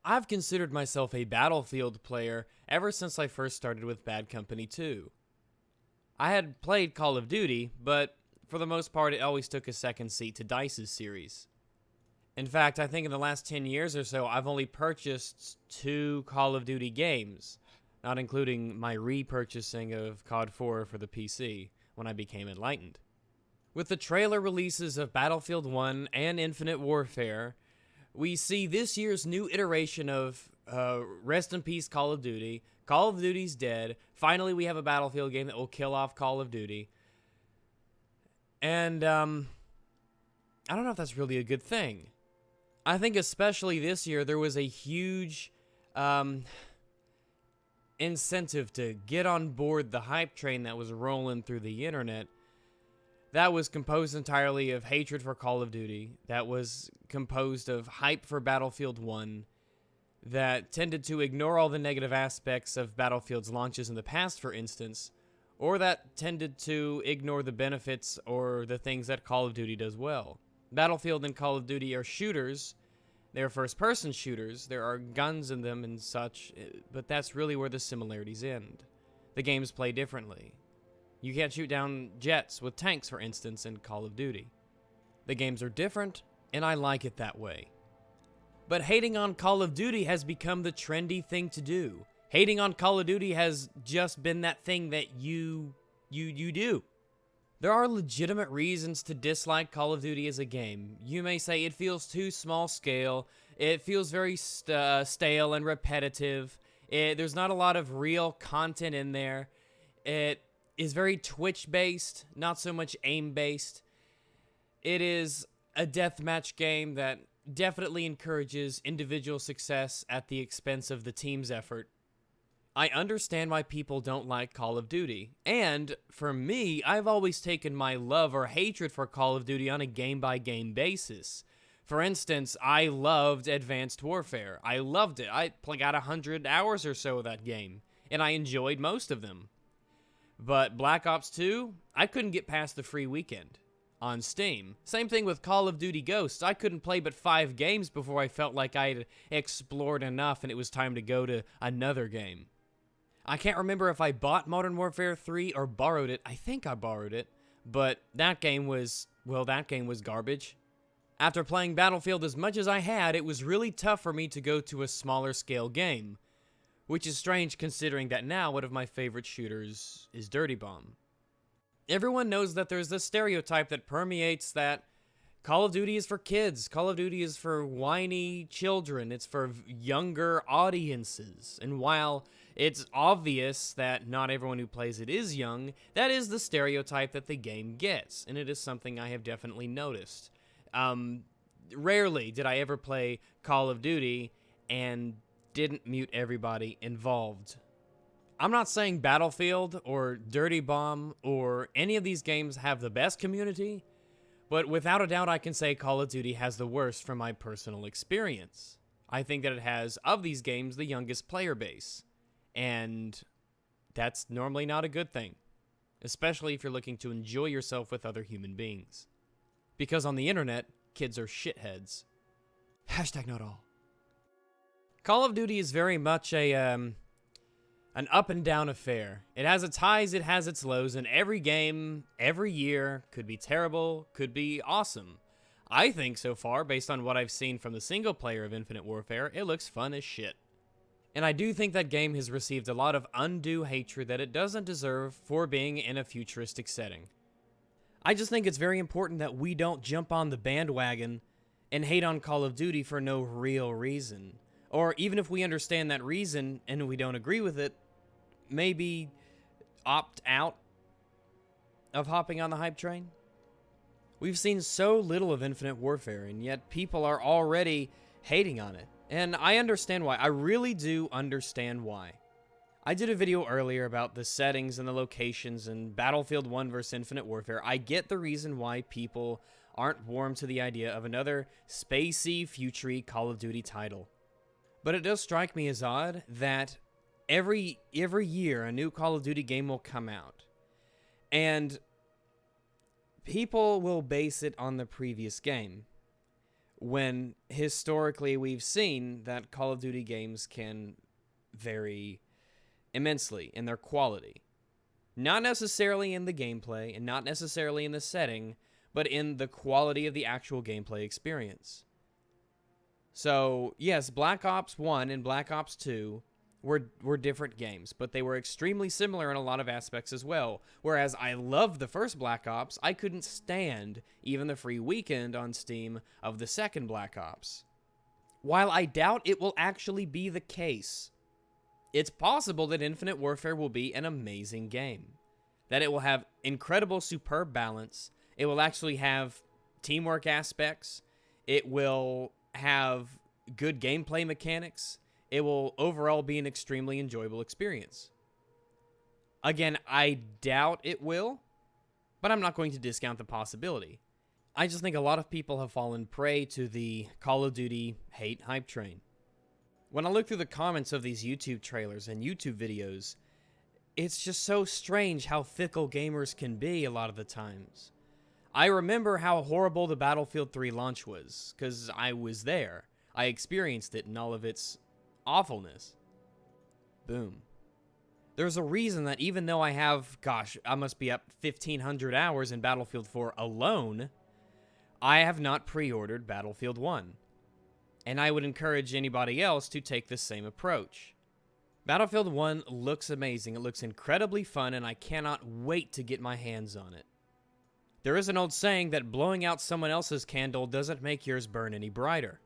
I've considered myself a Battlefield player ever since I first started with Bad Company 2. I had played Call of Duty, but for the most part, it always took a second seat to DICE's series. In fact, I think in the last 10 years or so, I've only purchased 2 Call of Duty games, not including my repurchasing of COD 4 for the PC when I became enlightened. With the trailer releases of Battlefield 1 and Infinite Warfare, we see this year's new iteration of Rest in Peace Call of Duty. Call of Duty's dead. Finally, we have a Battlefield game that will kill off Call of Duty. And, I don't know if that's really a good thing. I think especially this year, there was a huge incentive to get on board the hype train that was rolling through the internet. That was composed entirely of hatred for Call of Duty. That was composed of hype for Battlefield 1. That tended to ignore all the negative aspects of Battlefield's launches in the past, for instance. Or that tended to ignore the benefits or the things that Call of Duty does well. Battlefield and Call of Duty are shooters. They're first-person shooters. There are guns in them and such, but that's really where the similarities end. The games play differently. You can't shoot down jets with tanks, for instance, in Call of Duty. The games are different, and I like it that way. But hating on Call of Duty has become the trendy thing to do. Hating on Call of Duty has just been that thing that you do. There are legitimate reasons to dislike Call of Duty as a game. You may say it feels too small scale, it feels very stale and repetitive, there's not a lot of real content in there, it is very Twitch-based, not so much aim-based. It is a deathmatch game that definitely encourages individual success at the expense of the team's effort. I understand why people don't like Call of Duty, and for me, I've always taken my love or hatred for Call of Duty on a game-by-game basis. For instance, I loved Advanced Warfare. I loved it. I got 100 hours or so of that game, and I enjoyed most of them. But Black Ops 2, I couldn't get past the free weekend on Steam. Same thing with Call of Duty Ghosts. I couldn't play but 5 games before I felt like I'd explored enough and it was time to go to another game. I can't remember if I bought Modern Warfare 3 or borrowed it. I think I borrowed it, but that game was garbage. After playing Battlefield as much as I had, it was really tough for me to go to a smaller scale game. Which is strange considering that now one of my favorite shooters is Dirty Bomb. Everyone knows that there's this stereotype that permeates that Call of Duty is for kids. Call of Duty is for whiny children. It's for younger audiences. And while it's obvious that not everyone who plays it is young, that is the stereotype that the game gets. And it is something I have definitely noticed. Rarely did I ever play Call of Duty and didn't mute everybody involved. I'm not saying Battlefield or Dirty Bomb or any of these games have the best community, but without a doubt I can say Call of Duty has the worst from my personal experience. I think that it has, of these games, the youngest player base, and that's normally not a good thing, especially if you're looking to enjoy yourself with other human beings. Because on the internet, kids are shitheads. Hashtag not all. Call of Duty is very much an up and down affair. It has its highs, it has its lows, and every game, every year, could be terrible, could be awesome. I think so far, based on what I've seen from the single player of Infinite Warfare, it looks fun as shit. And I do think that game has received a lot of undue hatred that it doesn't deserve for being in a futuristic setting. I just think it's very important that we don't jump on the bandwagon and hate on Call of Duty for no real reason. Or even if we understand that reason and we don't agree with it, maybe opt out of hopping on the hype train. We've seen so little of Infinite Warfare, and yet people are already hating on it. And I understand why. I really do understand why. I did a video earlier about the settings and the locations in Battlefield 1 vs. Infinite Warfare. I get the reason why people aren't warm to the idea of another spacey, futury Call of Duty title. But it does strike me as odd that every year a new Call of Duty game will come out. And people will base it on the previous game. when historically we've seen that Call of Duty games can vary immensely in their quality. Not necessarily in the gameplay and not necessarily in the setting, but in the quality of the actual gameplay experience. So, yes, Black Ops 1 and Black Ops 2 were different games, but they were extremely similar in a lot of aspects as well. Whereas I loved the first Black Ops, I couldn't stand even the free weekend on Steam of the second Black Ops. While I doubt it will actually be the case, it's possible that Infinite Warfare will be an amazing game. That it will have incredible, superb balance. It will actually have teamwork aspects. It will have good gameplay mechanics. It will overall be an extremely enjoyable experience. Again, I doubt it will, but I'm not going to discount the possibility. I just think a lot of people have fallen prey to the Call of Duty hate hype train. When I look through the comments of these YouTube trailers and YouTube videos, it's just so strange how fickle gamers can be a lot of the times. I remember how horrible the Battlefield 3 launch was, because I was there. I experienced it in all of its awfulness. Boom. There's a reason that even though I have, I must be up 1,500 hours in Battlefield 4 alone, I have not pre-ordered Battlefield 1. And I would encourage anybody else to take the same approach. Battlefield 1 looks amazing, it looks incredibly fun, and I cannot wait to get my hands on it. There is an old saying that blowing out someone else's candle doesn't make yours burn any brighter.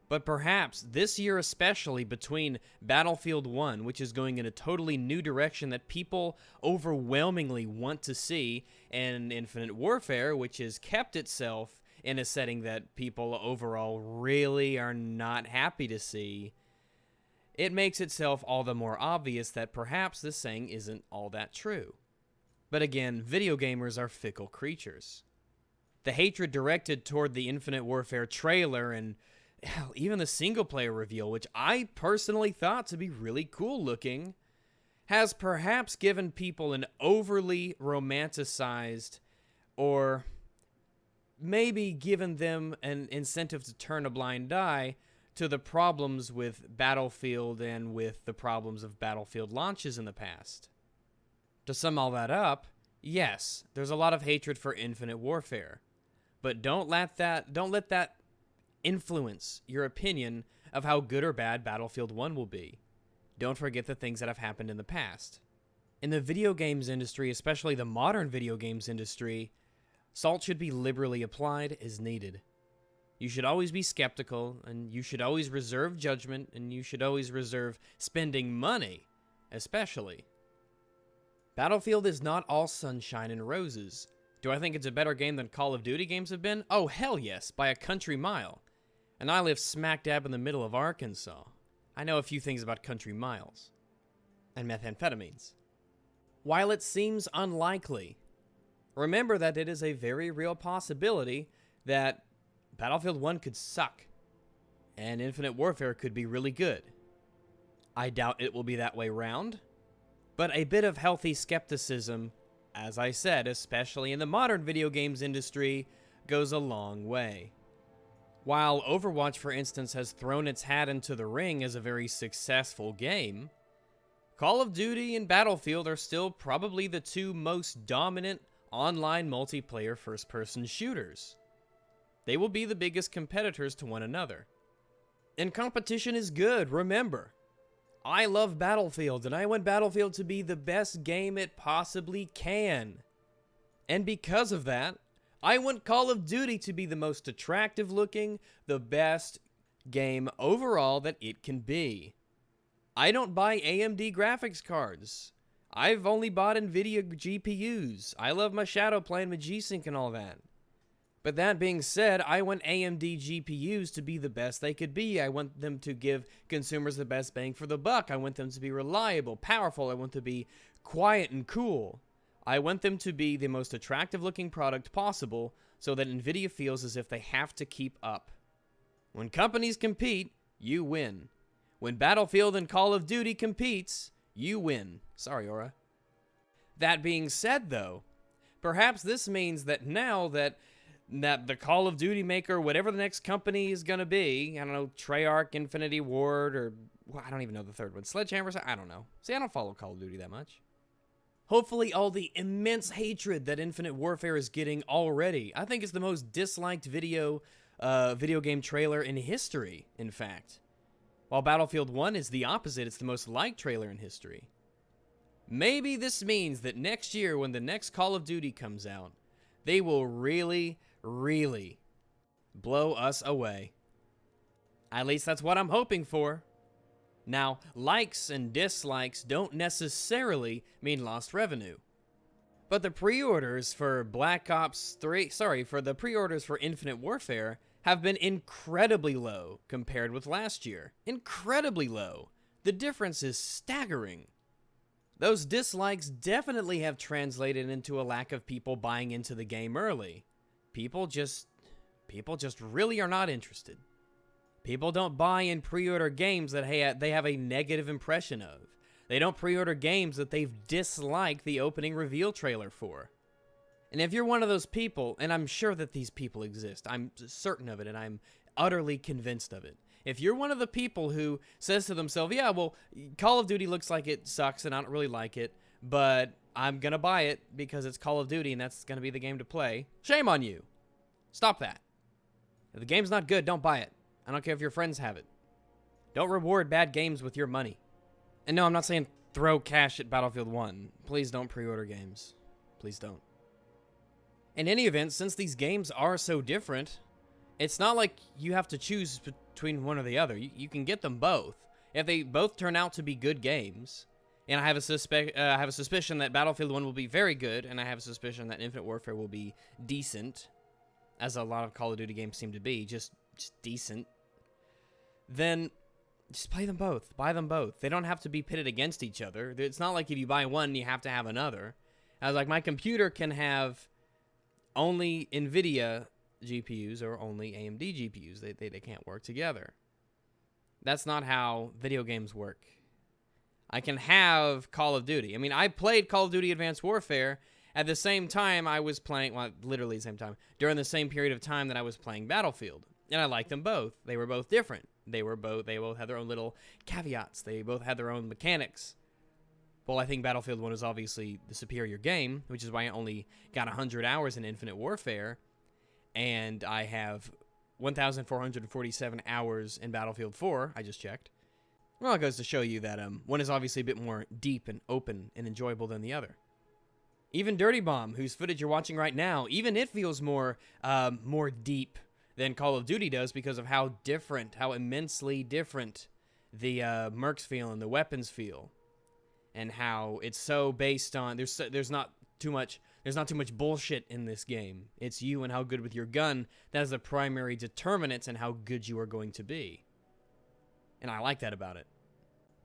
But perhaps this year especially, between Battlefield 1, which is going in a totally new direction that people overwhelmingly want to see, and Infinite Warfare, which has kept itself in a setting that people overall really are not happy to see, it makes itself all the more obvious that perhaps this saying isn't all that true. But again, video gamers are fickle creatures. The hatred directed toward the Infinite Warfare trailer and hell, even the single-player reveal, which I personally thought to be really cool looking, has perhaps given people an overly romanticized, or maybe given them an incentive to turn a blind eye to the problems with Battlefield and with the problems of Battlefield launches in the past. To sum all that up, yes, there's a lot of hatred for Infinite Warfare, but don't let that influence your opinion of how good or bad Battlefield 1 will be. Don't forget the things that have happened in the past. In the video games industry, especially the modern video games industry, salt should be liberally applied as needed. You should always be skeptical, and you should always reserve judgment, and you should always reserve spending money, especially. Battlefield is not all sunshine and roses. Do I think it's a better game than Call of Duty games have been? Oh, hell yes, by a country mile. And I live smack dab in the middle of Arkansas. I know a few things about country miles. And methamphetamines. While it seems unlikely, remember that it is a very real possibility that Battlefield 1 could suck, and Infinite Warfare could be really good. I doubt it will be that way round, but a bit of healthy skepticism, as I said, especially in the modern video games industry, goes a long way. While Overwatch, for instance, has thrown its hat into the ring as a very successful game, Call of Duty and Battlefield are still probably the two most dominant online multiplayer first-person shooters. They will be the biggest competitors to one another. And competition is good, remember. I love Battlefield, and I want Battlefield to be the best game it possibly can. And because of that, I want Call of Duty to be the most attractive looking, the best game overall that it can be. I don't buy AMD graphics cards. I've only bought NVIDIA GPUs. I love my Shadow playing with G-Sync and all that. But that being said, I want AMD GPUs to be the best they could be. I want them to give consumers the best bang for the buck. I want them to be reliable, powerful. I want them to be quiet and cool. I want them to be the most attractive looking product possible so that NVIDIA feels as if they have to keep up. When companies compete, you win. When Battlefield and Call of Duty competes, you win. Sorry, Aurora. That being said, though, perhaps this means that now that that the Call of Duty maker, whatever the next company is going to be, I don't know, Treyarch, Infinity Ward, or well, I don't even know the third one, Sledgehammer, I don't know. See, I don't follow Call of Duty that much. Hopefully all the immense hatred that Infinite Warfare is getting already. I think it's the most disliked video game trailer in history, in fact. While Battlefield 1 is the opposite, it's the most liked trailer in history. Maybe this means that next year, when the next Call of Duty comes out, they will really, really blow us away. At least that's what I'm hoping for. Now, likes and dislikes don't necessarily mean lost revenue. But the pre-orders for the pre-orders for Infinite Warfare have been incredibly low compared with last year. Incredibly low. The difference is staggering. Those dislikes definitely have translated into a lack of people buying into the game early. People just really are not interested. People don't buy and pre-order games that they have a negative impression of. They don't pre-order games that they've disliked the opening reveal trailer for. And if you're one of those people, and I'm sure that these people exist, I'm certain of it, and I'm utterly convinced of it. If you're one of the people who says to themselves, yeah, well, Call of Duty looks like it sucks and I don't really like it, but I'm going to buy it because it's Call of Duty and that's going to be the game to play, shame on you. Stop that. If the game's not good, don't buy it. I don't care if your friends have it. Don't reward bad games with your money. And no, I'm not saying throw cash at Battlefield 1. Please don't pre-order games. Please don't. In any event, since these games are so different, it's not like you have to choose between one or the other. You can get them both. If they both turn out to be good games, and I have a suspicion that Battlefield 1 will be very good, and I have a suspicion that Infinite Warfare will be decent, as a lot of Call of Duty games seem to be, just decent, then just play them both. Buy them both. They don't have to be pitted against each other. It's not like if you buy one, you have to have another. I was like, my computer can have only NVIDIA GPUs or only AMD GPUs. They can't work together. That's not how video games work. I can have Call of Duty. I mean, I played Call of Duty Advanced Warfare at the same time I was playing, well, literally the same time, during the same period of time that I was playing Battlefield. And I liked them both. They were both different. They both had their own little caveats. They both had their own mechanics. Well, I think Battlefield 1 is obviously the superior game, which is why I only got 100 hours in Infinite Warfare, and I have 1,447 hours in Battlefield 4, I just checked. Well, it goes to show you that one is obviously a bit more deep and open and enjoyable than the other. Even Dirty Bomb, whose footage you're watching right now, even it feels more deep than Call of Duty does because of how immensely different the mercs feel and the weapons feel. And how it's so based on there's not too much bullshit in this game. It's you and how good with your gun that is the primary determinant in how good you are going to be. And I like that about it.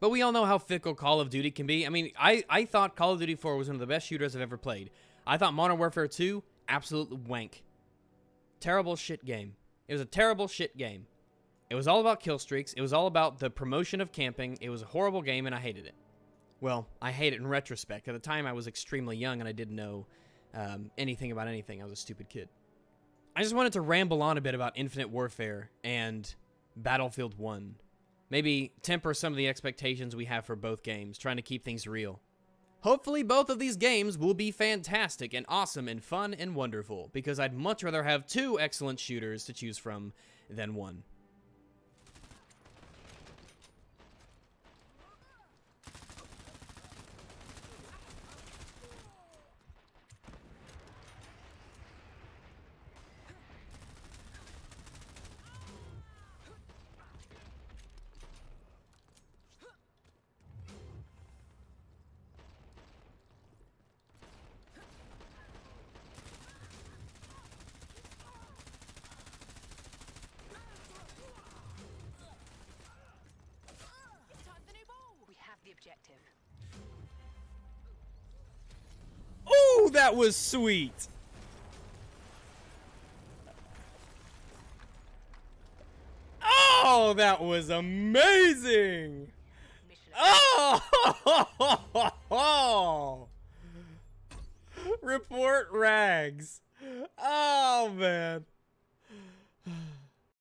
But we all know how fickle Call of Duty can be. I mean, I thought Call of Duty 4 was one of the best shooters I've ever played. I thought Modern Warfare 2, absolute wank. Terrible shit game. It was a terrible shit game. It was all about kill streaks. It was all about the promotion of camping. It was a horrible game and I hated it. Well, I hate it in retrospect. At the time, I was extremely young and I didn't know anything about anything. I was a stupid kid. I just wanted to ramble on a bit about Infinite Warfare and Battlefield 1. Maybe temper some of the expectations we have for both games, trying to keep things real. Hopefully, both of these games will be fantastic and awesome and fun and wonderful, because I'd much rather have two excellent shooters to choose from than one. Ooh, that was sweet. Oh, that was amazing. Oh, report rags. Oh, man.